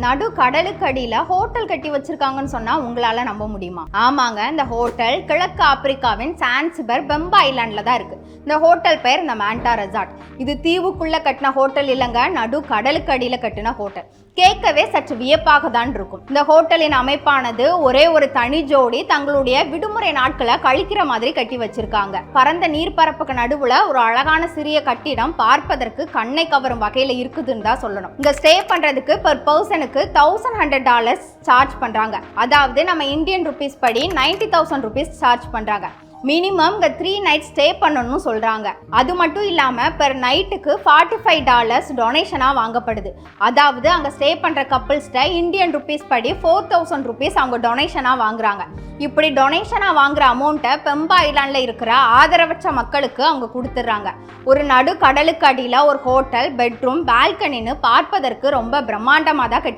நடு கடலுக்கு அடியில ஹோட்டல் கட்டி வச்சிருக்காங்கன்னு சொன்னா உங்களால நம்ப முடியுமா? ஆமாங்க, இந்த ஹோட்டல் கிழக்கு ஆப்பிரிக்காவின் சான்சிபர் பெம்பா ஐலாண்ட்ல தான் இருக்கு. இந்த ஹோட்டல் பெயர் இந்த மாண்டா ரெசார்ட். இது தீவுக்குள்ள கட்டின ஹோட்டல் இல்லைங்க, நடு கடலுக்கு அடியில கட்டின ஹோட்டல். கேட்கவே சற்று வியப்பாக தான் இருக்கும். இந்த ஹோட்டலின் அமைப்பானது ஒரே ஒரு தனி ஜோடி தங்களுடைய விடுமுறை நாட்களை கழிக்கிற மாதிரி கட்டி வச்சிருக்காங்க. பரந்த நீர்ப்பரப்புக்கு நடுவுல ஒரு அழகான சிறிய கட்டிடம் பார்ப்பதற்கு கண்ணை கவரும் வகையில இருக்குதுன்னு தான் சொல்லணும். இங்க ஸ்டே பண்றதுக்கு பெர் பர்சனுக்கு $1100 சார்ஜ் பண்றாங்க. அதாவது நம்ம இந்தியன் ருபீஸ் படி 90,000 rupees சார்ஜ் பண்றாங்க. மினிமம் இங்கே 3 nights ஸ்டே பண்ணணும்னு சொல்கிறாங்க. அது மட்டும் இல்லாமல் பெர் நைட்டுக்கு $45 டொனேஷனாக வாங்கப்படுது. அதாவது அங்கே ஸ்டே பண்ணுற கப்பிள்ஸ்கிட்ட இந்தியன் ருபீஸ் படி 4,000 rupees அவங்க டொனேஷனாக வாங்குறாங்க. இப்படி டொனேஷனாக வாங்குற அமௌண்ட்டை பெம்பா ஐலாண்டில் இருக்கிற ஆதரவற்ற மக்களுக்கு அவங்க கொடுத்துட்றாங்க. ஒரு நடு கடலுக்கு அடியில் ஒரு ஹோட்டல், பெட்ரூம், பால்கனின்னு பார்ப்பதற்கு ரொம்ப பிரம்மாண்டமாக தான் கட்டி